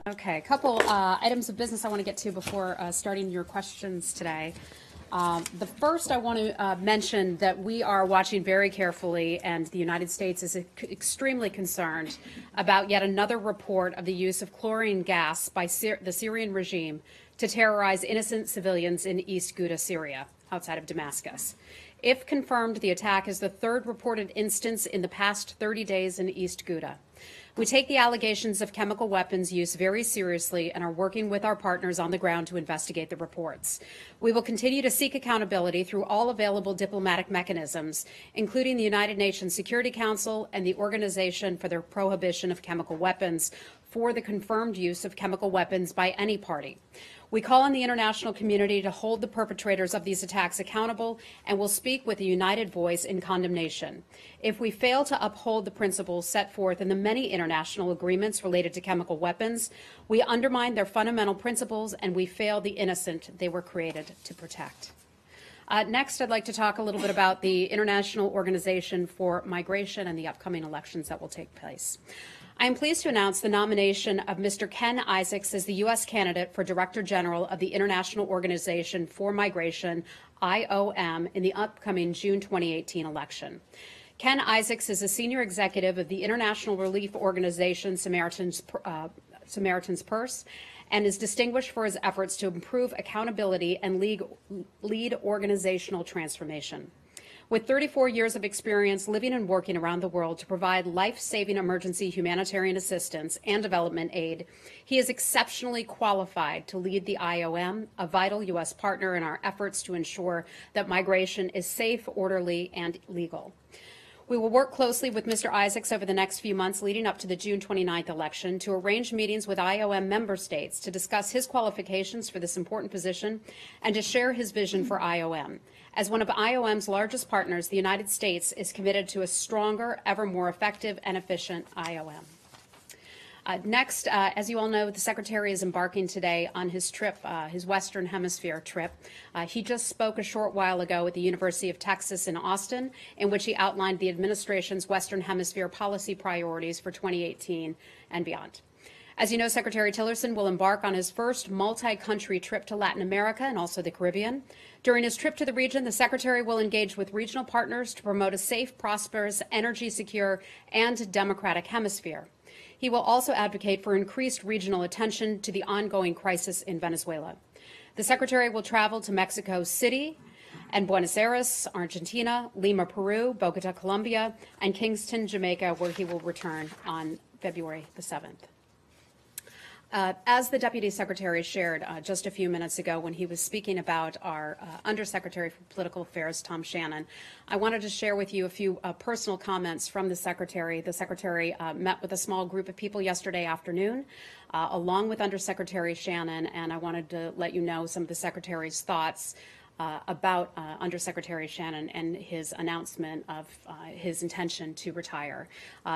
Okay, a couple items of business I want to get to before starting your questions today. The first, I want to mention that we are watching very carefully, and the United States is extremely concerned about yet another report of the use of chlorine gas by the Syrian regime to terrorize innocent civilians in East Ghouta, Syria, outside of Damascus. If confirmed, the attack is the third reported instance in the past 30 days in East Ghouta. We take the allegations of chemical weapons use very seriously and are working with our partners on the ground to investigate the reports. We will continue to seek accountability through all available diplomatic mechanisms, including the United Nations Security Council and the Organization for the Prohibition of Chemical Weapons, for the confirmed use of chemical weapons by any party. We call on the international community to hold the perpetrators of these attacks accountable and will speak with a united voice in condemnation. If we fail to uphold the principles set forth in the many international agreements related to chemical weapons, we undermine their fundamental principles and we fail the innocent they were created to protect. Next, I'd like to talk a little bit about the International Organization for Migration and the upcoming elections that will take place. I am pleased to announce the nomination of Mr. Ken Isaacs as the U.S. candidate for Director General of the International Organization for Migration, IOM, in the upcoming June 2018 election. Ken Isaacs is a senior executive of the international relief organization Samaritan's Purse and is distinguished for his efforts to improve accountability and lead organizational transformation. With 34 years of experience living and working around the world to provide life-saving emergency humanitarian assistance and development aid, he is exceptionally qualified to lead the IOM, a vital U.S. partner in our efforts to ensure that migration is safe, orderly, and legal. We will work closely with Mr. Isaacs over the next few months leading up to the June 29th election to arrange meetings with IOM member states to discuss his qualifications for this important position and to share his vision for IOM. As one of IOM's largest partners, the United States is committed to a stronger, ever more effective and efficient IOM. Next, as you all know, the Secretary is embarking today on his trip, his Western Hemisphere trip. He just spoke a short while ago at the University of Texas in Austin, in which he outlined the administration's Western Hemisphere policy priorities for 2018 and beyond. As you know, Secretary Tillerson will embark on his first multi-country trip to Latin America and also the Caribbean. During his trip to the region, the Secretary will engage with regional partners to promote a safe, prosperous, energy-secure, and democratic hemisphere. He will also advocate for increased regional attention to the ongoing crisis in Venezuela. The Secretary will travel to Mexico City and Buenos Aires, Argentina, Lima, Peru, Bogota, Colombia, and Kingston, Jamaica, where he will return on February the 7th. As the Deputy Secretary shared just a few minutes ago when he was speaking about our Undersecretary for Political Affairs, Tom Shannon, I wanted to share with you a few personal comments from the Secretary. The Secretary met with a small group of people yesterday afternoon, along with Undersecretary Shannon, and I wanted to let you know some of the Secretary's thoughts about Undersecretary Shannon and his announcement of his intention to retire.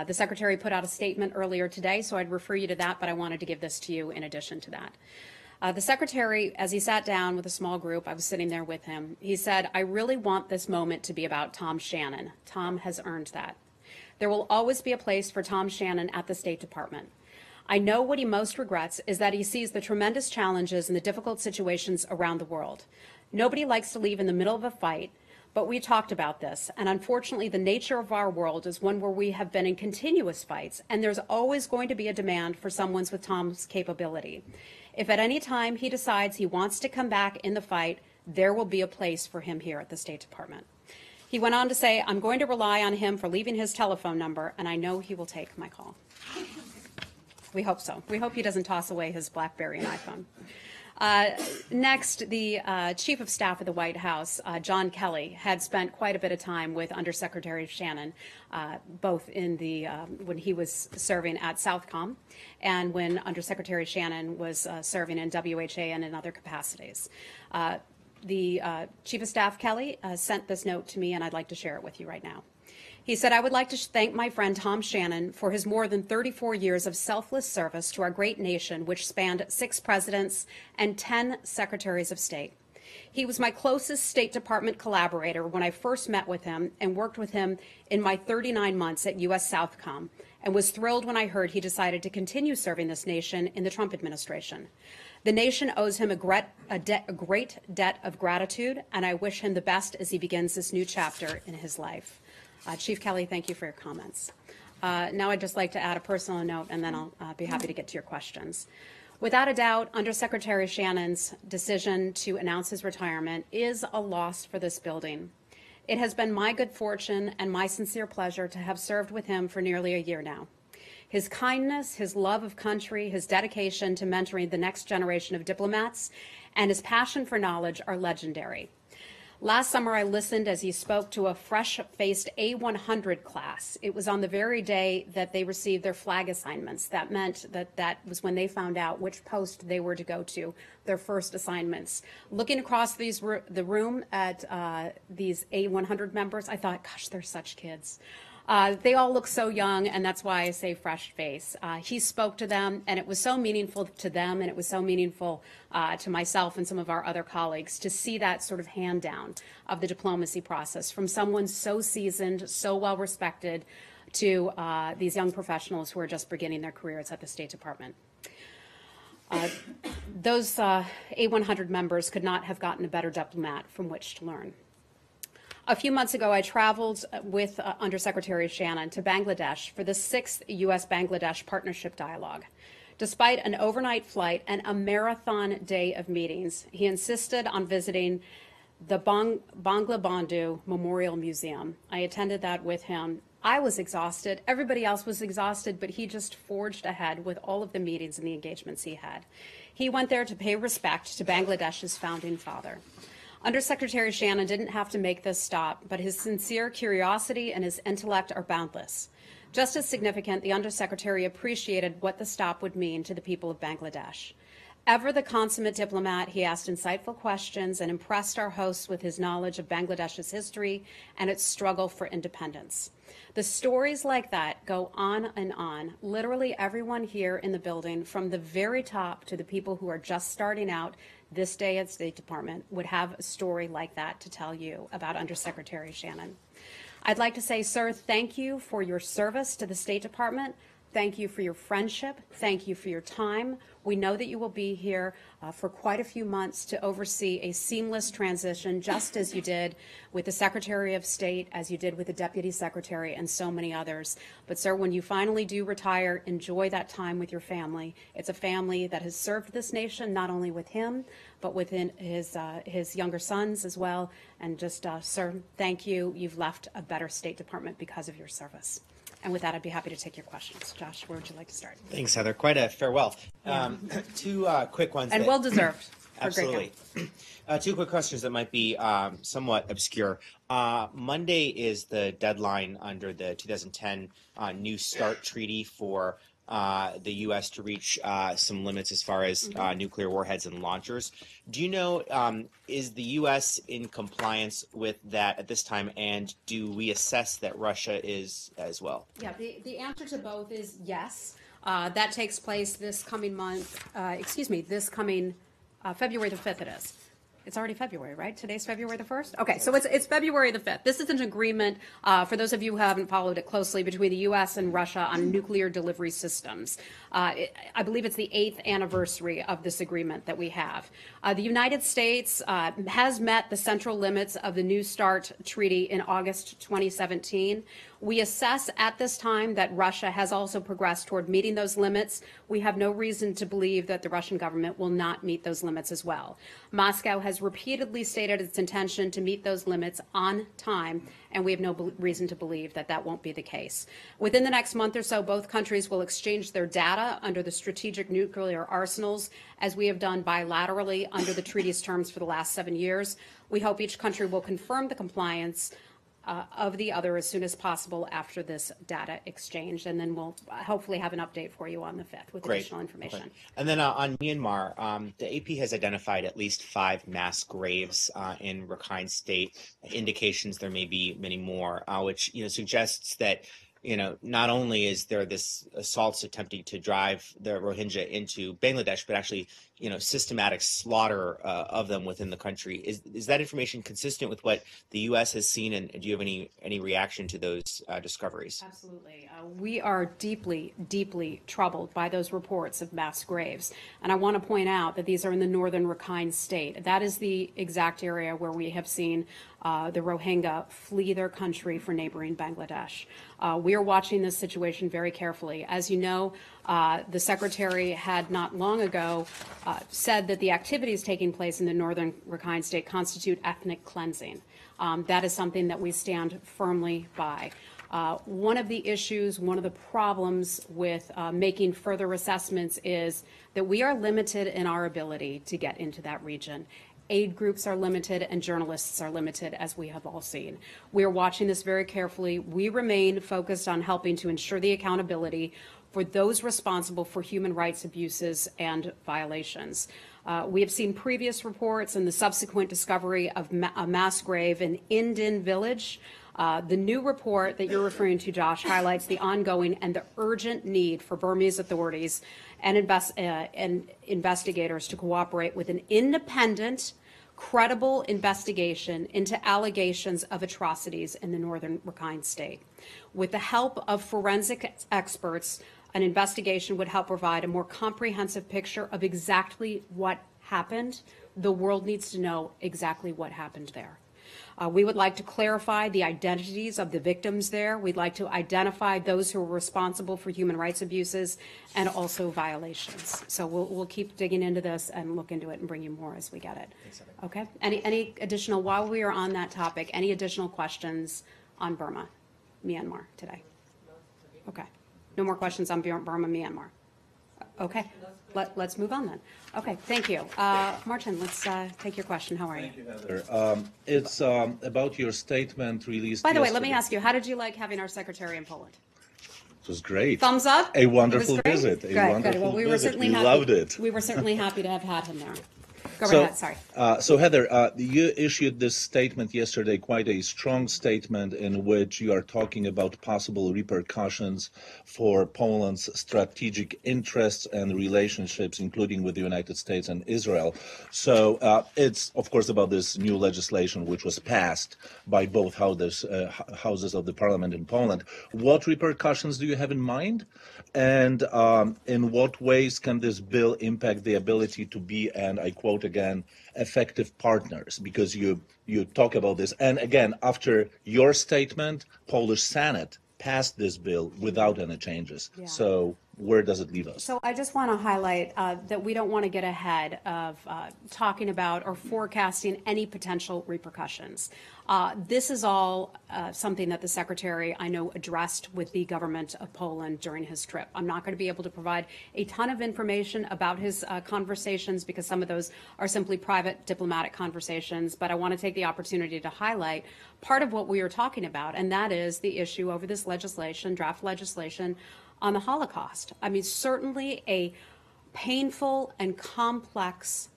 The Secretary put out a statement earlier today, so I'd refer you to that, but I wanted to give this to you in addition to that. The Secretary, as he sat down with a small group, I was sitting there with him, he said, "I really want this moment to be about Tom Shannon. Tom has earned that. There will always be a place for Tom Shannon at the State Department. I know what he most regrets is that he sees the tremendous challenges and the difficult situations around the world. Nobody likes to leave in the middle of a fight, but we talked about this, and unfortunately the nature of our world is one where we have been in continuous fights, and there's always going to be a demand for someone with Tom's capability. If at any time he decides he wants to come back in the fight, there will be a place for him here at the State Department." He went on to say, "I'm going to rely on him for leaving his telephone number, and I know he will take my call." We hope so. We hope he doesn't toss away his BlackBerry and iPhone. Next, the Chief of Staff of the White House, John Kelly, had spent quite a bit of time with Undersecretary Shannon, both in the when he was serving at Southcom and when Undersecretary Shannon was serving in WHA and in other capacities. The Chief of Staff Kelly sent this note to me, and I'd like to share it with you right now. He said, "I would like to thank my friend Tom Shannon for his more than 34 years of selfless service to our great nation, which spanned 6 presidents and 10 secretaries of state. He was my closest State Department collaborator when I first met with him and worked with him in my 39 months at U.S. Southcom, and was thrilled when I heard he decided to continue serving this nation in the Trump administration. The nation owes him a great debt of gratitude, and I wish him the best as he begins this new chapter in his life. Chief Kelly, thank you for your comments. Now I'd just like to add a personal note, and then I'll be happy to get to your questions. Without a doubt, Undersecretary Shannon's decision to announce his retirement is a loss for this building. It has been my good fortune and my sincere pleasure to have served with him for nearly a year now. His kindness, his love of country, his dedication to mentoring the next generation of diplomats, and his passion for knowledge are legendary. Last summer, I listened as he spoke to a fresh-faced A100 class. It was on the very day that they received their flag assignments. That meant that was when they found out which post they were to go to, their first assignments. Looking across the room at these A100 members, I thought, gosh, they're such kids. They all look so young, and that's why I say fresh face. He spoke to them, and it was so meaningful to them, and it was so meaningful to myself and some of our other colleagues to see that sort of hand down of the diplomacy process from someone so seasoned, so well respected, to these young professionals who are just beginning their careers at the State Department. Those A100 members could not have gotten a better diplomat from which to learn. A few months ago, I traveled with Undersecretary Shannon to Bangladesh for the 6th U.S.-Bangladesh Partnership Dialogue. Despite an overnight flight and a marathon day of meetings, he insisted on visiting the Bangla Bandhu Memorial Museum. I attended that with him. I was exhausted. Everybody else was exhausted, but he just forged ahead with all of the meetings and the engagements he had. He went there to pay respect to Bangladesh's founding father. Undersecretary Shannon didn't have to make this stop, but his sincere curiosity and his intellect are boundless. Just as significant, the Undersecretary appreciated what the stop would mean to the people of Bangladesh. Ever the consummate diplomat, he asked insightful questions and impressed our hosts with his knowledge of Bangladesh's history and its struggle for independence. The stories like that go on and on. Literally everyone here in the building, from the very top to the people who are just starting out this day at State Department, would have a story like that to tell you about Undersecretary Shannon. I'd like to say, sir, thank you for your service to the State Department. Thank you for your friendship. Thank you for your time. We know that you will be here for quite a few months to oversee a seamless transition, just as you did with the Secretary of State, as you did with the Deputy Secretary, and so many others. But, sir, when you finally do retire, enjoy that time with your family. It's a family that has served this nation, not only with him, but within his younger sons as well. And just, sir, thank you. You've left a better State Department because of your service. And with that, I'd be happy to take your questions. Josh, where would you like to start? Thanks, Heather. Quite a farewell. Two quick ones. And well-deserved. Absolutely. Two quick questions that might be somewhat obscure. Monday is the deadline under the 2010 New START Treaty for the U.S. to reach some limits as far as nuclear warheads and launchers. Do you know, is the U.S. in compliance with that at this time, and do we assess that Russia is as well? Yeah, the answer to both is yes. That takes place this coming month, this coming February the 5th it is. It's already February, right? Today's February the 1st? Okay, so it's February the 5th. This is an agreement, for those of you who haven't followed it closely, between the U.S. and Russia on nuclear delivery systems. I believe it's the 8th anniversary of this agreement that we have. The United States has met the central limits of the New START Treaty in August 2017. We assess at this time that Russia has also progressed toward meeting those limits. We have no reason to believe that the Russian government will not meet those limits as well. Moscow has repeatedly stated its intention to meet those limits on time, and we have no reason to believe that that won't be the case. Within the next month or so, both countries will exchange their data under the strategic nuclear arsenals, as we have done bilaterally under the treaty's terms for the last 7 years. We hope each country will confirm the compliance of the other as soon as possible after this data exchange, and then we'll hopefully have an update for you on the 5th with additional information. Okay. And then on Myanmar, the AP has identified at least 5 mass graves in Rakhine State. Indications there may be many more, which suggests that not only is there this assaults attempting to drive the Rohingya into Bangladesh, but actually, systematic slaughter of them within the country. Is that information consistent with what the U.S. has seen, and do you have any reaction to those discoveries? Absolutely. We are deeply, deeply troubled by those reports of mass graves. And I want to point out that these are in the northern Rakhine state. That is the exact area where we have seen the Rohingya flee their country for neighboring Bangladesh. We are watching this situation very carefully. As you know, the Secretary had not long ago said that the activities taking place in the northern Rakhine state constitute ethnic cleansing. That is something that we stand firmly by. One of the issues, one of the problems with making further assessments is that we are limited in our ability to get into that region. Aid groups are limited and journalists are limited, as we have all seen. We are watching this very carefully. We remain focused on helping to ensure the accountability for those responsible for human rights abuses and violations. We have seen previous reports and the subsequent discovery of a mass grave in Indin village. The new report that you're referring to, Josh, highlights the ongoing and the urgent need for Burmese authorities and investigators to cooperate with an independent, credible investigation into allegations of atrocities in the northern Rakhine state. With the help of forensic experts, an investigation would help provide a more comprehensive picture of exactly what happened. The world needs to know exactly what happened there. We would like to clarify the identities of the victims there. We'd like to identify those who are responsible for human rights abuses and also violations. So we'll keep digging into this and look into it and bring you more as we get it. Okay. Any additional, while we are on that topic, any additional questions on Burma, Myanmar today? Okay. No more questions on Burma, Myanmar. Okay. Let's move on then. Okay, thank you. Martin, let's take your question. How are you? Thank you, Heather. It's about your statement released By the way, let yesterday. me ask you, how did you like having our secretary in Poland? It was great. Thumbs up? A wonderful It was great? visit. Good. Well, we were certainly happy. Loved it. We were certainly happy to have had him there. Go right ahead, sorry. So Heather, you issued this statement yesterday, quite a strong statement in which you are talking about possible repercussions for Poland's strategic interests and relationships, including with the United States and Israel. So it's, of course, about this new legislation which was passed by both houses of the parliament in Poland. What repercussions do you have in mind? And in what ways can this bill impact the ability to be, and I quote again, effective partners? Because you talk about this. And again, after your statement, Polish Senate passed this bill without any changes. Yeah. So where does it leave us? So I just want to highlight that we don't want to get ahead of talking about or forecasting any potential repercussions. This is all something that the Secretary, I know, addressed with the government of Poland during his trip. I'm not going to be able to provide a ton of information about his conversations because some of those are simply private diplomatic conversations, but I want to take the opportunity to highlight part of what we are talking about, and that is the issue over this legislation, draft legislation, on the Holocaust. I mean, certainly a painful and complex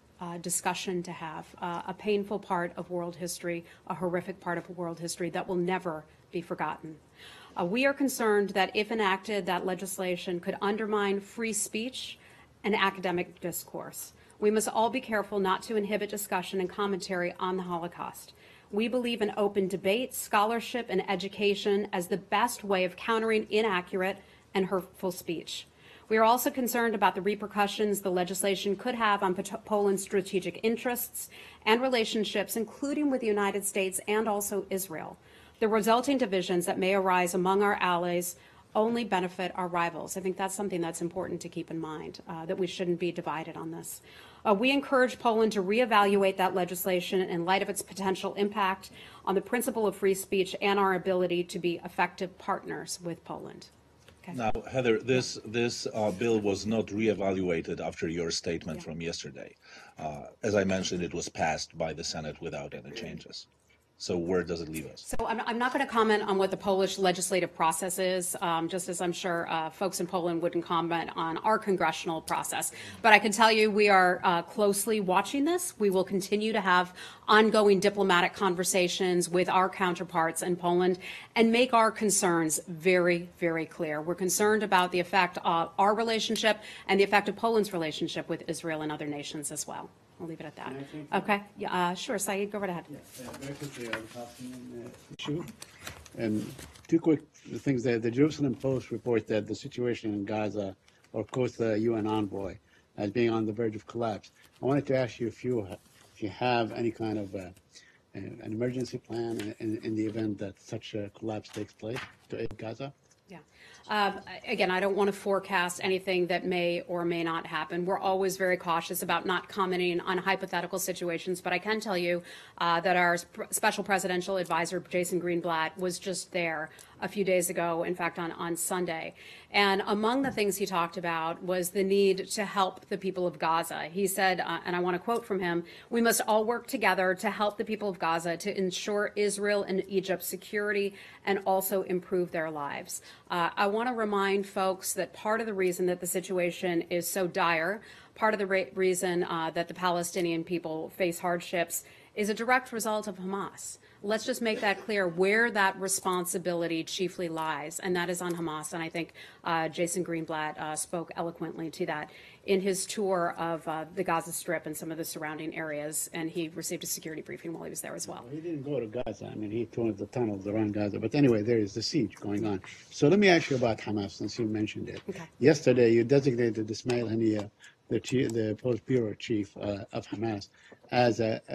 discussion to have, a painful part of world history, a horrific part of world history that will never be forgotten. We are concerned that if enacted, that legislation could undermine free speech and academic discourse. We must all be careful not to inhibit discussion and commentary on the Holocaust. We believe in open debate, scholarship, and education as the best way of countering inaccurate and hurtful speech. We are also concerned about the repercussions the legislation could have on Poland's strategic interests and relationships, including with the United States and also Israel. The resulting divisions that may arise among our allies only benefit our rivals. I think that's something that's important to keep in mind, that we shouldn't be divided on this. We encourage Poland to reevaluate that legislation in light of its potential impact on the principle of free speech and our ability to be effective partners with Poland. Okay. Now, Heather, this bill was not reevaluated after your statement from yesterday. As I mentioned, it was passed by the Senate without any changes. So where does it leave us? So I'm not going to comment on what the Polish legislative process is, just as I'm sure folks in Poland wouldn't comment on our congressional process. But I can tell you we are closely watching this. We will continue to have ongoing diplomatic conversations with our counterparts in Poland and make our concerns very, very clear. We're concerned about the effect of our relationship and the effect of Poland's relationship with Israel and other nations as well. I'll leave it at that. Okay. Yeah, sure. Saeed, go right ahead. Very quickly on the Palestinian issue. And two quick things there. The Jerusalem Post reports that the situation in Gaza, or quotes the UN envoy as being on the verge of collapse. I wanted to ask you if you have any kind of an emergency plan in the event that such a collapse takes place to aid Gaza. Yeah. Again, I don't want to forecast anything that may or may not happen. We're always very cautious about not commenting on hypothetical situations, but I can tell you that our special presidential advisor, Jason Greenblatt, was just there a few days ago, in fact, on Sunday. And among the things he talked about was the need to help the people of Gaza. He said, and I want to quote from him, "We must all work together to help the people of Gaza to ensure Israel and Egypt's security and also improve their lives." I want to remind folks that part of the reason that the situation is so dire, part of the reason that the Palestinian people face hardships is a direct result of Hamas. Let's just make that clear where that responsibility chiefly lies, and that is on Hamas. And I think Jason Greenblatt spoke eloquently to that in his tour of the Gaza Strip and some of the surrounding areas, and he received a security briefing while he was there as well. He didn't go to Gaza. I mean, he toured the tunnels around Gaza. But anyway, there is the siege going on. So let me ask you about Hamas, since you mentioned it. Okay. Yesterday, you designated Ismail Haniyeh, the Politburo chief of Hamas, as a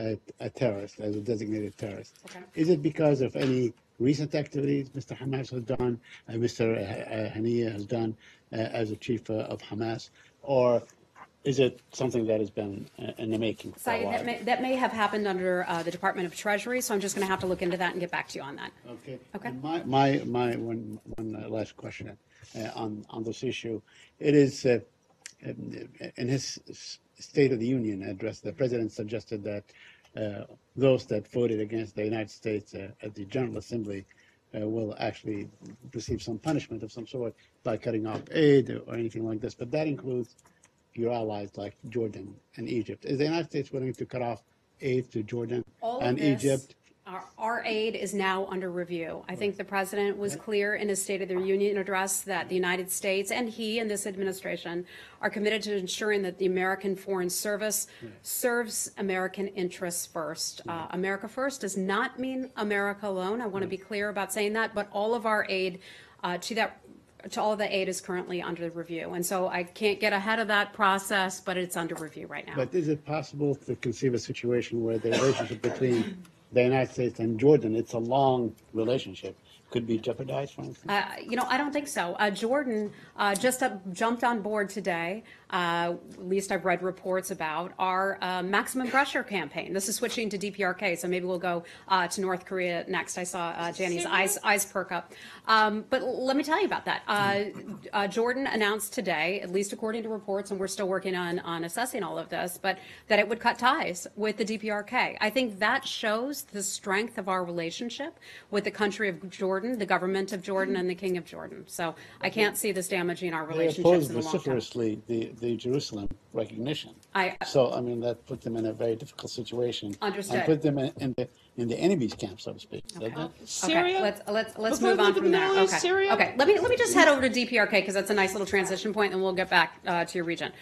terrorist, as a designated terrorist. Okay. Is it because of any recent activities Mr. Hamas has done, Mr. Haniyeh has done as a chief of Hamas, or is it something that has been in the making for a while? That may have happened under the Department of Treasury, so I'm just going to have to look into that and get back to you on that. Okay. Okay. And my one last question on this issue. It is in his State of the Union address, the president suggested that those that voted against the United States at the General Assembly will actually receive some punishment of some sort by cutting off aid or anything like this. But that includes your allies like Jordan and Egypt. Is the United States willing to cut off aid to Jordan and Egypt? Our aid is now under review. I think the president was clear in his State of the Union address that the United States and he and this administration are committed to ensuring that the American Foreign Service serves American interests first. America first does not mean America alone. I want to be clear about saying that, but all of our aid to all of the aid is currently under review. And so I can't get ahead of that process, but it's under review right now. But is it possible to conceive a situation where the relationship between the United States and Jordan, it's a long relationship, could be jeopardized, for instance? I don't think so. Jordan just jumped on board today, at least I've read reports about, our maximum pressure campaign. This is switching to DPRK, so maybe we'll go to North Korea next. I saw Janny's eyes perk up. But let me tell you about that. Jordan announced today, at least according to reports, and we're still working on assessing all of this, but that it would cut ties with the DPRK. I think that shows the strength of our relationship with the country of Jordan, the government of Jordan, and the King of Jordan. So I can't see this damaging our relationships in the long term. They opposed vociferously the Jerusalem recognition. So, I mean, that put them in a very difficult situation. Understood. And put them in the enemy's camp, so to speak. Okay. Syria? Okay, let's move on from there. Okay. Syria? Okay. Let me just head over to DPRK because that's a nice little transition point, and we'll get back to your region.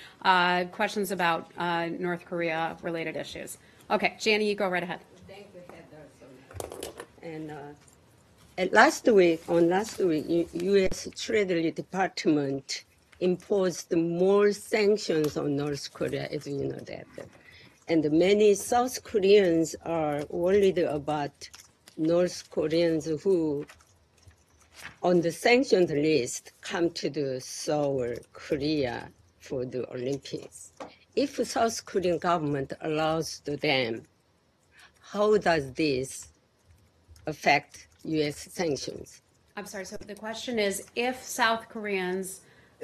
Questions about North Korea related issues. Okay, Janny, you go right ahead. Thank you, Heather. And last week, U.S. Treasury Department imposed more sanctions on North Korea, as you know that. And many South Koreans are worried about North Koreans who, on the sanctions list, come to the Seoul, Korea for the Olympics. If South Korean government allows them, how does this affect U.S. sanctions? I'm sorry, so the question is if South Koreans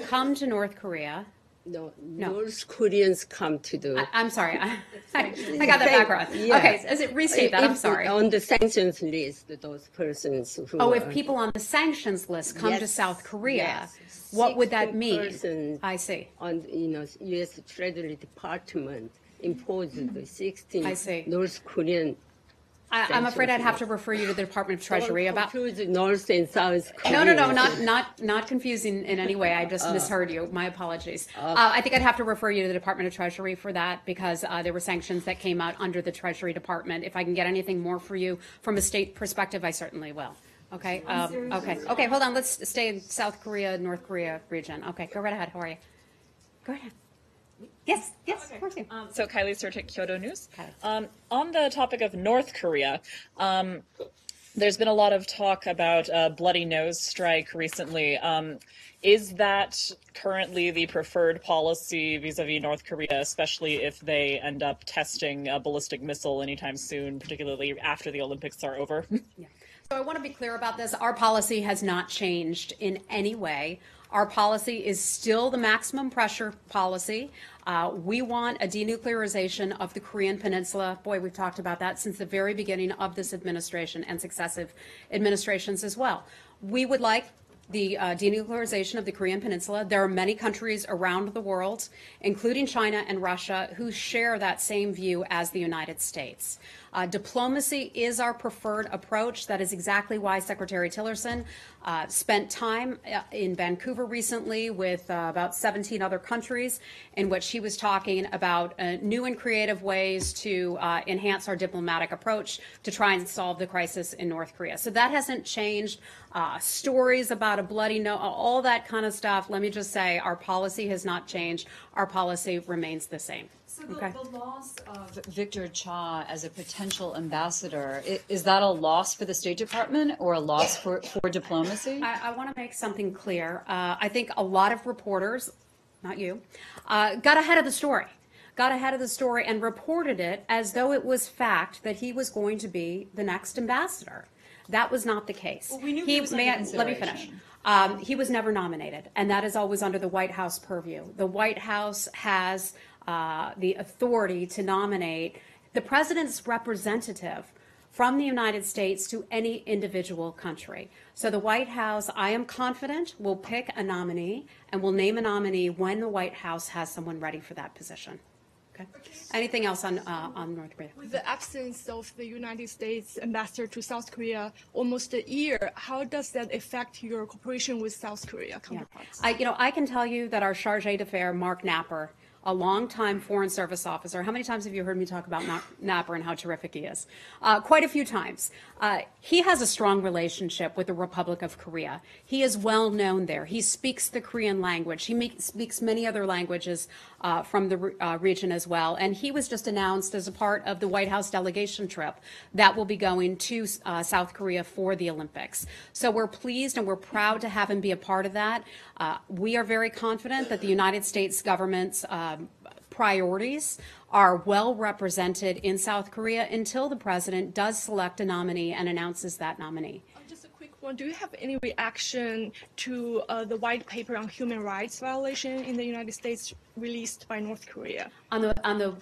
come to North Korea No, North Koreans come to the. I'm sorry. I got that background. Yeah. Okay, restate that. I'm sorry. On the sanctions list, those persons who. Oh, if people on the sanctions list come to South Korea, what would that mean? I see. On U.S. Treasury Department imposed the 16 North Korean. I'm afraid I'd have to refer you to the Department of Treasury about North and South Korea. No, not confusing in any way. I just misheard you. My apologies. I think I'd have to refer you to the Department of Treasury for that because there were sanctions that came out under the Treasury Department. If I can get anything more for you from a state perspective, I certainly will. Okay. Okay. Hold on. Let's stay in South Korea, North Korea region. Okay. Go right ahead. How are you? Go ahead. Yes, of course. So Kylie Sertik, Kyodo News. On the topic of North Korea, there's been a lot of talk about a bloody nose strike recently. Is that currently the preferred policy vis-a-vis North Korea, especially if they end up testing a ballistic missile anytime soon, particularly after the Olympics are over? Yeah. So I want to be clear about this. Our policy has not changed in any way. Our policy is still the maximum pressure policy. We want a denuclearization of the Korean Peninsula. Boy, we've talked about that since the very beginning of this administration and successive administrations as well. We would like the denuclearization of the Korean Peninsula. There are many countries around the world, including China and Russia, who share that same view as the United States. Diplomacy is our preferred approach. That is exactly why Secretary Tillerson spent time in Vancouver recently with about 17 other countries in which he was talking about new and creative ways to enhance our diplomatic approach to try and solve the crisis in North Korea. So that hasn't changed. Stories about a bloody nose, all that kind of stuff. Let me just say our policy has not changed. Our policy remains the same. So the loss of Victor Cha as a potential ambassador, is that a loss for the State Department or a loss for diplomacy? I want to make something clear. I think a lot of reporters, not you, got ahead of the story and reported it as though it was fact that he was going to be the next ambassador. That was not the case. Well, we knew he was under let me finish. He was never nominated, and that is always under the White House purview. The White House has the authority to nominate the president's representative from the United States to any individual country. So the White House, I am confident, will pick a nominee and will name a nominee when the White House has someone ready for that position. Okay. Anything else on North Korea? With the absence of the United States ambassador to South Korea almost a year, how does that affect your cooperation with South Korea counterparts? I can tell you that our charge d'affaires, Mark Napper, a longtime Foreign Service officer. How many times have you heard me talk about Napper and how terrific he is? Quite a few times. He has a strong relationship with the Republic of Korea. He is well known there. He speaks the Korean language. He speaks many other languages from the region as well. And he was just announced as a part of the White House delegation trip that will be going to South Korea for the Olympics. So we're pleased and we're proud to have him be a part of that. We are very confident that the United States government's priorities are well represented in South Korea until the president does select a nominee and announces that nominee. Just a quick one. Do you have any reaction to the white paper on human rights violation in the United States released by North Korea? On the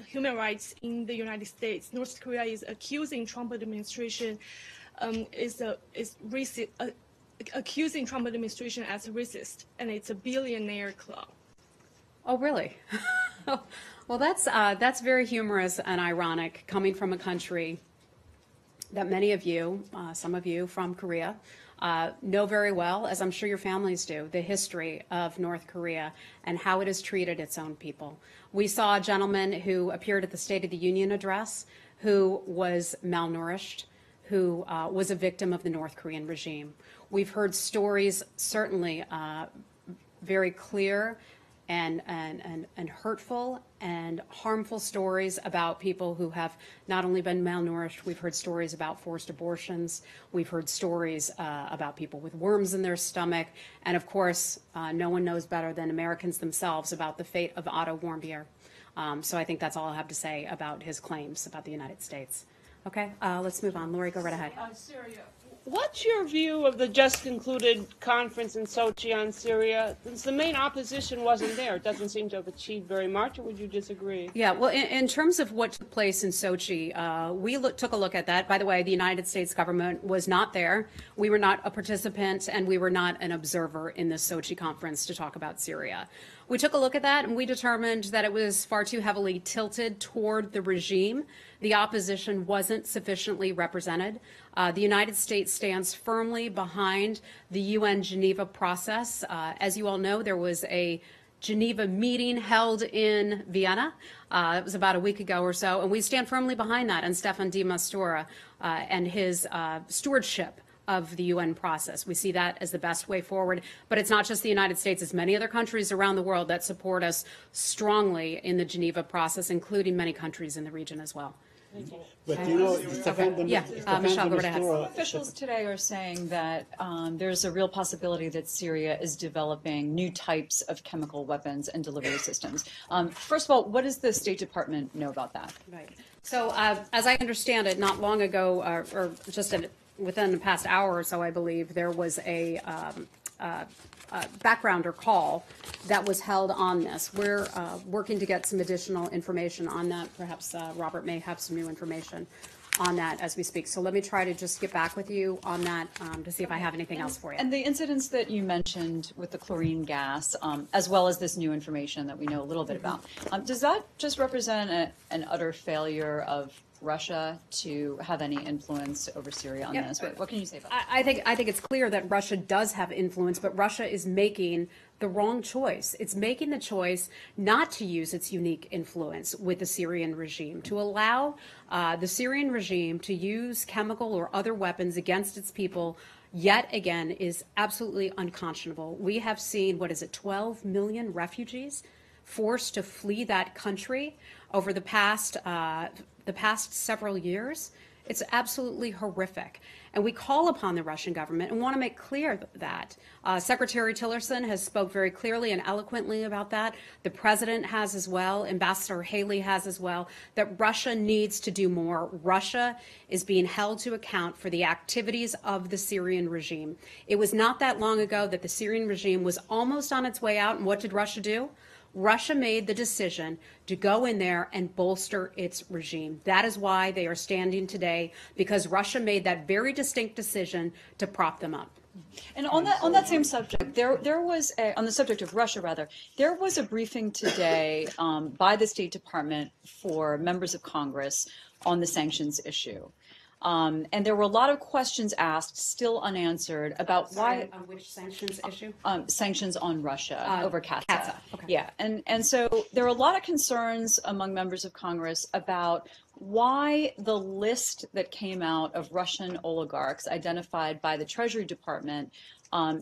human rights in the United States, North Korea is accusing Trump administration accusing Trump administration as racist, and it's a billionaire club. Oh, really? Well, that's very humorous and ironic coming from a country that many of you, some of you from Korea, know very well, as I'm sure your families do, the history of North Korea and how it has treated its own people. We saw a gentleman who appeared at the State of the Union address who was malnourished, who was a victim of the North Korean regime. We've heard stories, certainly very clear and hurtful and harmful stories about people who have not only been malnourished. We've heard stories about forced abortions. We've heard stories about people with worms in their stomach. And of course, no one knows better than Americans themselves about the fate of Otto Warmbier. So I think that's all I have to say about his claims about the United States. Okay, let's move on. Lori, go right ahead. Syria. What's your view of the just concluded conference in Sochi on Syria? Since the main opposition wasn't there, it doesn't seem to have achieved very much, or would you disagree? Yeah, well, in terms of what took place in Sochi, we took a look at that. By the way, the United States government was not there. We were not a participant, and we were not an observer in the Sochi conference to talk about Syria. We took a look at that, and we determined that it was far too heavily tilted toward the regime. The opposition wasn't sufficiently represented. The United States stands firmly behind the UN Geneva process. As you all know, there was a Geneva meeting held in Vienna. It was about a week ago or so, and we stand firmly behind that, and Staffan de Mistura and his stewardship of the UN process. We see that as the best way forward. But it's not just the United States, it's many other countries around the world that support us strongly in the Geneva process, including many countries in the region as well. But you know, Michelle, go right ahead. Some officials today are saying that there's a real possibility that Syria is developing new types of chemical weapons and delivery systems. First of all, what does the State Department know about that? Right. So as I understand it, not long ago, or just within the past hour or so, I believe, there was a backgrounder call that was held on this. We're working to get some additional information on that. Perhaps Robert may have some new information on that as we speak. So let me try to just get back with you on that to see if I have anything else for you. And the incidents that you mentioned with the chlorine gas, as well as this new information that we know a little bit about, does that just represent an utter failure of Russia to have any influence over Syria on this? What can you say about that? I think it's clear that Russia does have influence, but Russia is making the wrong choice. It's making the choice not to use its unique influence with the Syrian regime, to allow the Syrian regime to use chemical or other weapons against its people yet again is absolutely unconscionable. We have seen, 12 million refugees forced to flee that country over the past several years. It's absolutely horrific. And we call upon the Russian government and want to make clear that. Secretary Tillerson has spoke very clearly and eloquently about that. The president has as well. Ambassador Haley has as well, that Russia needs to do more. Russia is being held to account for the activities of the Syrian regime. It was not that long ago that the Syrian regime was almost on its way out. And what did Russia do? Russia made the decision to go in there and bolster its regime. That is why they are standing today, because Russia made that very distinct decision to prop them up. And on that same subject, there was on the subject of Russia, rather, there was a briefing today by the State Department for members of Congress on the sanctions issue. And there were a lot of questions asked, still unanswered, about why. On which sanctions issue? Sanctions on Russia over CATSA. Okay. Yeah, and so there are a lot of concerns among members of Congress about why the list that came out of Russian oligarchs identified by the Treasury Department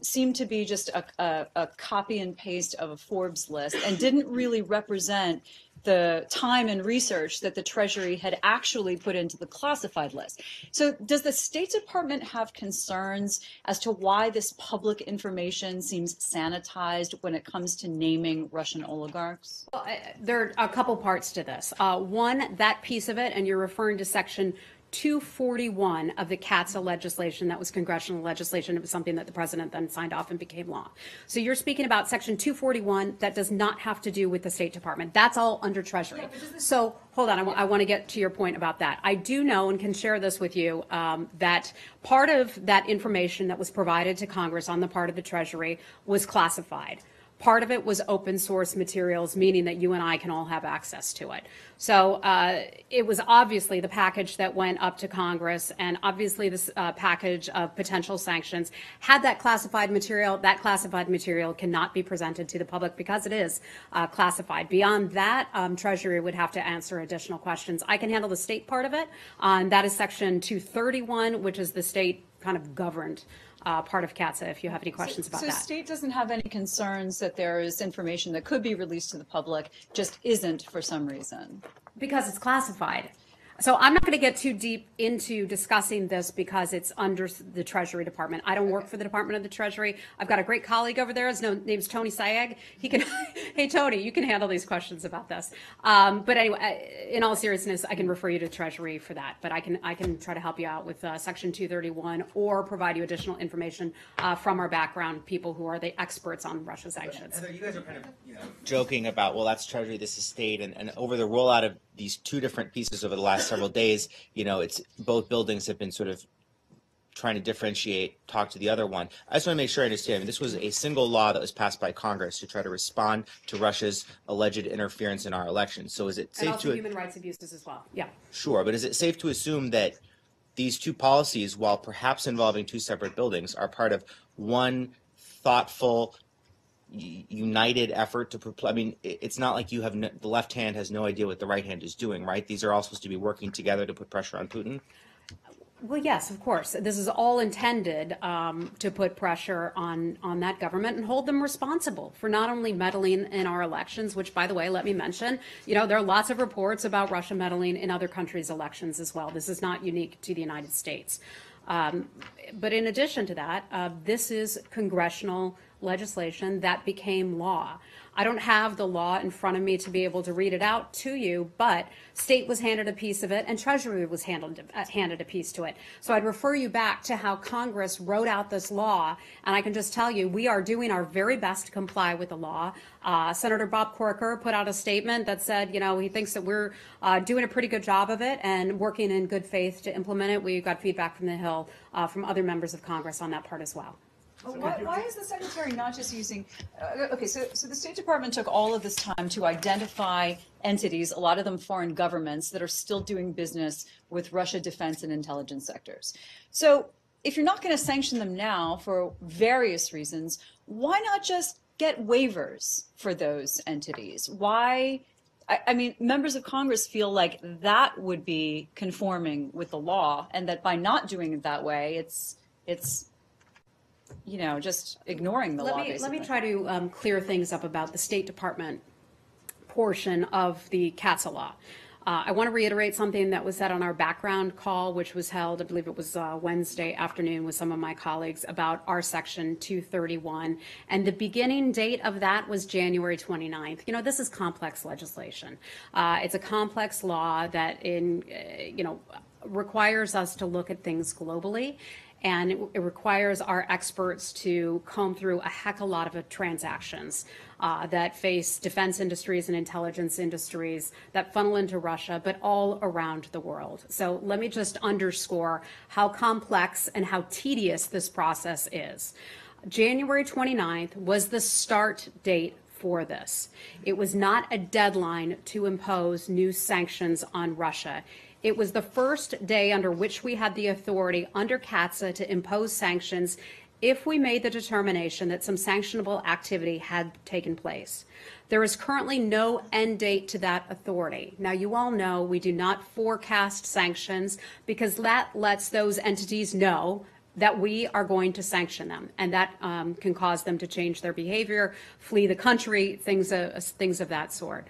seemed to be just a copy and paste of a Forbes list and didn't really represent the time and research that the Treasury had actually put into the classified list. So does the State Department have concerns as to why this public information seems sanitized when it comes to naming Russian oligarchs? Well, there are a couple parts to this. One, that piece of it, and you're referring to Section 241 of the CATSA legislation. That was congressional legislation. It was something that the president then signed off and became law. So you're speaking about Section 241 that does not have to do with the State Department. That's all under Treasury. So hold on, I want to get to your point about that. I do know and can share this with you that part of that information that was provided to Congress on the part of the Treasury was classified. Part of it was open source materials, meaning that you and I can all have access to it. So it was obviously the package that went up to Congress, and obviously this package of potential sanctions had that classified material. That classified material cannot be presented to the public because it is classified. Beyond that, Treasury would have to answer additional questions. I can handle the state part of it. That is Section 231, which is the state kind of governed part of CATSA, if you have any questions about that. So state doesn't have any concerns that there is information that could be released to the public, just isn't for some reason? Because it's classified. So I'm not going to get too deep into discussing this because it's under the Treasury Department. I don't work for the Department of the Treasury. I've got a great colleague over there. His name's Tony Sayegh. He can, hey Tony, you can handle these questions about this. But anyway, in all seriousness, I can refer you to Treasury for that. But I can try to help you out with Section 231 or provide you additional information from our background people who are the experts on Russia sanctions. Heather, you guys are kind of joking about, well, that's Treasury, this is state, and over the rollout of these two different pieces over the last several days, it's both buildings have been sort of trying to differentiate, talk to the other one. I just want to make sure I understand. I mean, this was a single law that was passed by Congress to try to respond to Russia's alleged interference in our elections. So is it safe and also to human rights abuses as well? Yeah. Sure, but is it safe to assume that these two policies, while perhaps involving two separate buildings, are part of one thoughtful, united effort to, I mean, it's not like you have the left hand has no idea what the right hand is doing, right? These are all supposed to be working together to put pressure on Putin. Well, yes, of course. This is all intended to put pressure on that government and hold them responsible for not only meddling in our elections, which, by the way, let me mention, there are lots of reports about Russia meddling in other countries' elections as well. This is not unique to the United States. But in addition to that, this is congressional legislation that became law. I don't have the law in front of me to be able to read it out to you, but state was handed a piece of it and Treasury was handed a piece to it. So I'd refer you back to how Congress wrote out this law, and I can just tell you we are doing our very best to comply with the law. Senator Bob Corker put out a statement that said, he thinks that we're doing a pretty good job of it and working in good faith to implement it. We got feedback from the Hill from other members of Congress on that part as well. Why is the Secretary not just using, okay, so the State Department took all of this time to identify entities, a lot of them foreign governments, that are still doing business with Russia defense and intelligence sectors. So if you're not going to sanction them now for various reasons, why not just get waivers for those entities? Why? I mean, members of Congress feel like that would be conforming with the law, and that by not doing it that way, it's just ignoring the law. Let me try to clear things up about the State Department portion of the CATSA law. I want to reiterate something that was said on our background call, which was held, I believe it was Wednesday afternoon with some of my colleagues, about our Section 231. And the beginning date of that was January 29th. This is complex legislation. It's a complex law that requires us to look at things globally. And it requires our experts to comb through a heck of a lot of transactions that face defense industries and intelligence industries that funnel into Russia, but all around the world. So let me just underscore how complex and how tedious this process is. January 29th was the start date for this. It was not a deadline to impose new sanctions on Russia. It was the first day under which we had the authority under CATSA to impose sanctions if we made the determination that some sanctionable activity had taken place. There is currently no end date to that authority. Now, you all know we do not forecast sanctions because that lets those entities know that we are going to sanction them, and that can cause them to change their behavior, flee the country, things of that sort.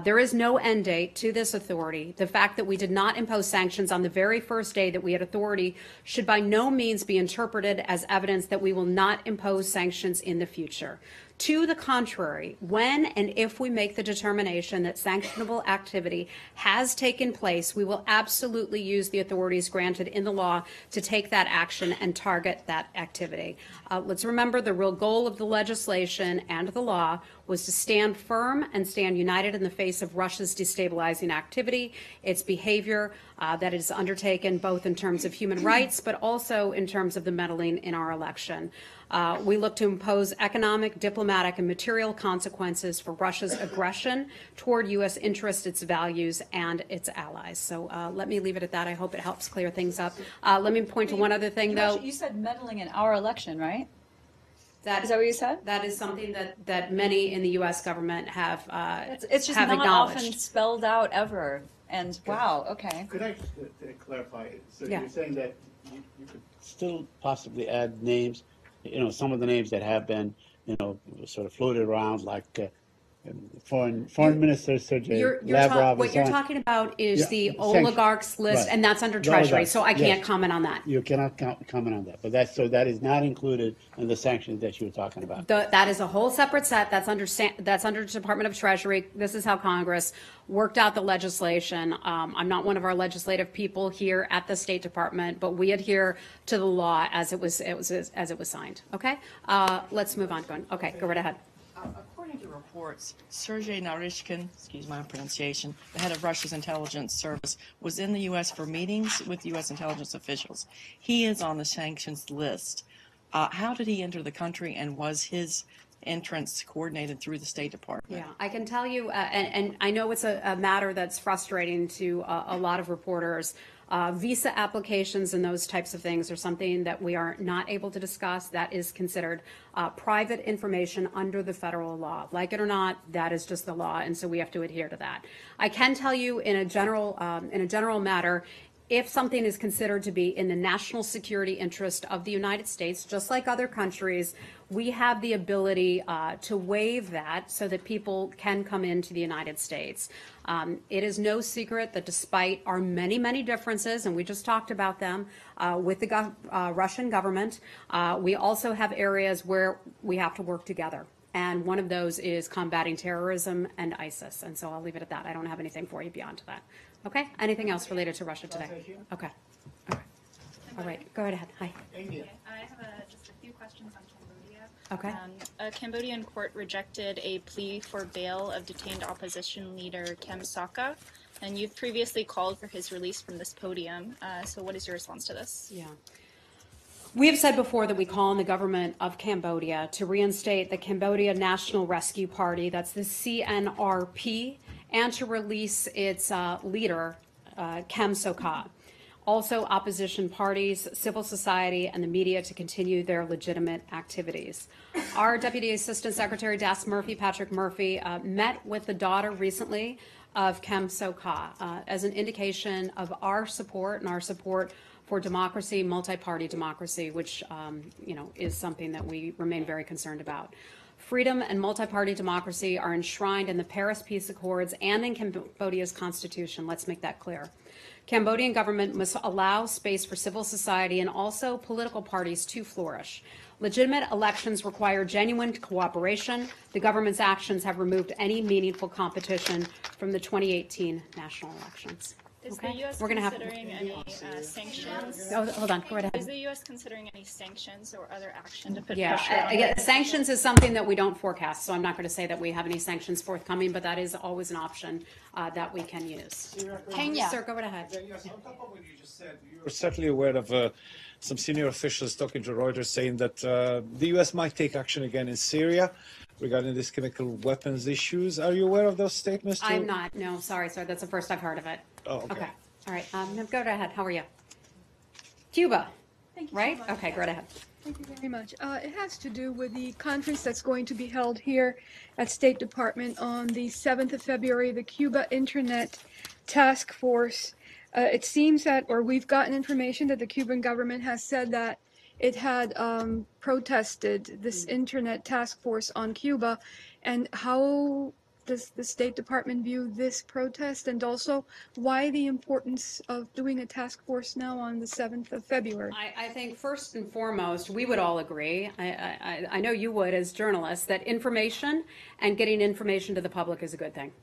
There is no end date to this authority. The fact that we did not impose sanctions on the very first day that we had authority should by no means be interpreted as evidence that we will not impose sanctions in the future. To the contrary, when and if we make the determination that sanctionable activity has taken place, we will absolutely use the authorities granted in the law to take that action and target that activity. Let's remember the real goal of the legislation and the law was to stand firm and stand united in the face of Russia's destabilizing activity, its behavior that is undertaken both in terms of human rights, but also in terms of the meddling in our election. We look to impose economic, diplomatic, and material consequences for Russia's aggression toward U.S. interests, its values, and its allies. So let me leave it at that. I hope it helps clear things up. Let me point to one other thing, though. You said meddling in our election, right? Is that what you said? That is something that many in the U.S. government have it's just have not acknowledged. often spelled out ever. And wow, okay. Could I just clarify? So Yeah. you're saying that you could still possibly add names, some of the names that have been, sort of floated around, like Foreign Minister Sergei Lavrov. What you're talking about is the sanctions. oligarchs list, Right. and that's under The Treasury, oligarchs, so I can't yes. comment on that. You cannot comment on that, but that is not included in the sanctions that you were talking about. That is a whole separate set. That's under Department of Treasury. This is how Congress worked out the legislation. I'm not one of our legislative people here at the State Department, but we adhere to the law as it was signed. Okay, let's move on. Okay, go right ahead. According to reports, Sergei Narishkin, excuse my pronunciation, the head of Russia's intelligence service, was in the U.S. for meetings with U.S. intelligence officials. He is on the sanctions list. How did he enter the country, and was his entrance coordinated through the State Department? Yeah, I can tell you, and I know it's a matter that's frustrating to a lot of reporters. Visa applications and those types of things are something that we are not able to discuss. That is considered private information under the federal law. Like it or not, that is just the law, and so we have to adhere to that. I can tell you in a general matter, if something is considered to be in the national security interest of the United States, just like other countries, we have the ability to waive that so that people can come into the United States. It is no secret that despite our many, many differences, and we just talked about them with the Russian government, we also have areas where we have to work together. And one of those is combating terrorism and ISIS. And so I'll leave it at that. I don't have anything for you beyond that. Okay? Anything else related to Russia today? Okay. All right. Go right ahead. Hi. I have just a few questions on Cambodia. Okay. A Cambodian court rejected a plea for bail of detained opposition leader Kem Sokha, and you've previously called for his release from this podium. So what is your response to this? Yeah. We have said before that we call on the government of Cambodia to reinstate the Cambodia National Rescue Party, that's the CNRP, and to release its leader, Kem Sokha. Also, opposition parties, civil society, and the media to continue their legitimate activities. Our Deputy Assistant Secretary Patrick Murphy, met with the daughter recently of Kem Sokha as an indication of our support and our support for democracy, multi-party democracy, which is something that we remain very concerned about. Freedom and multi-party democracy are enshrined in the Paris Peace Accords and in Cambodia's constitution. Let's make that clear. Cambodian government must allow space for civil society and also political parties to flourish. Legitimate elections require genuine cooperation. The government's actions have removed any meaningful competition from the 2018 national elections. Is the U.S. considering any sanctions? Oh, hold on, go right ahead. Is the U.S. considering any sanctions or other action to put Yeah, pressure on again, sanctions is something that we don't forecast, so I'm not going to say that we have any sanctions forthcoming, but that is always an option that we can use. Kenya. Sir, go right ahead. Yes, on top of what you just said, you're certainly aware of some senior officials talking to Reuters saying that the U.S. might take action again in Syria regarding these chemical weapons issues. Are you aware of those statements? I'm not. No, sorry, sir. That's the first I've heard of it. Oh, okay. All right. Go right ahead. How are you? Cuba. Thank you Right? so much. Okay, go right ahead. Thank you very much. It has to do with the conference that's going to be held here at State Department on the 7th of February, the Cuba Internet Task Force. It seems that, or we've gotten information that the Cuban government has said that it had protested this Internet Task Force on Cuba. And how does the State Department view this protest, and also why the importance of doing a task force now on the 7th of February? I think first and foremost, we would all agree, I know you would as journalists, that information and getting information to the public is a good thing.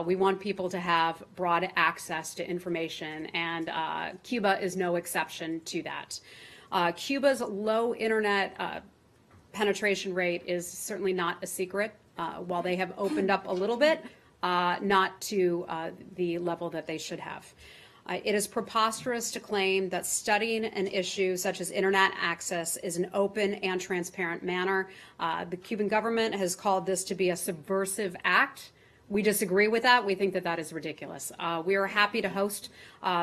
We want people to have broad access to information, and Cuba is no exception to that. Cuba's low internet penetration rate is certainly not a secret. While they have opened up a little bit, not to the level that they should have. It is preposterous to claim that studying an issue such as internet access is an open and transparent manner. The Cuban government has called this to be a subversive act. We disagree with that. We think that that is ridiculous. We are happy to host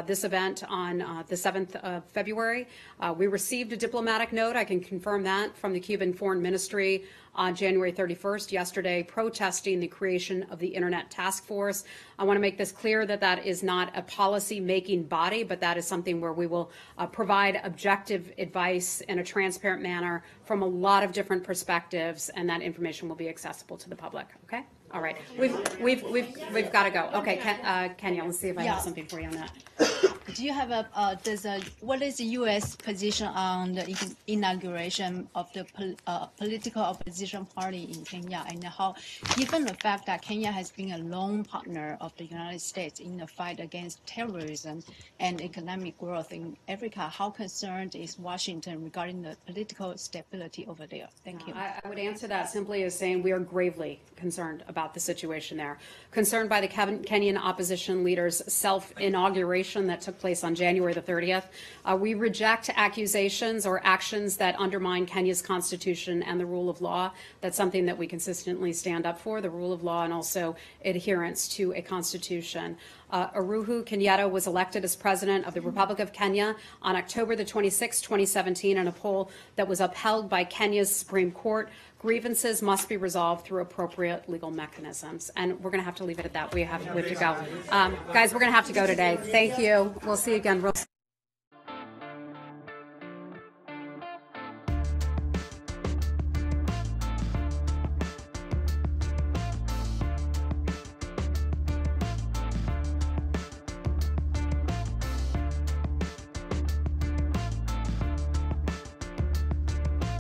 this event on the 7th of February. We received a diplomatic note, I can confirm that, from the Cuban Foreign Ministry on January 31st, yesterday, protesting the creation of the Internet Task Force. I want to make this clear that that is not a policy-making body, but that is something where we will provide objective advice in a transparent manner from a lot of different perspectives, and that information will be accessible to the public. Okay? All right, we've got to go. Okay, Kenya, let's see if I have something for you on that. Do you have what is the U.S. position on the inauguration of the political opposition party in Kenya, and how, given the fact that Kenya has been a long partner of the United States in the fight against terrorism and economic growth in Africa, how concerned is Washington regarding the political stability over there? Thank you. I would answer that simply as saying we are gravely concerned about the situation there. Concerned by the Kenyan opposition leader's self-inauguration that took place on January the 30th. We reject accusations or actions that undermine Kenya's constitution and the rule of law. That's something that we consistently stand up for, the rule of law and also adherence to a constitution. Uhuru Kenyatta was elected as president of the Republic of Kenya on October the 26th, 2017, in a poll that was upheld by Kenya's Supreme Court. Grievances must be resolved through appropriate legal mechanisms. And we're going to have to leave it at that. We have to go. Guys, we're going to have to go today. Thank you. We'll see you again real soon.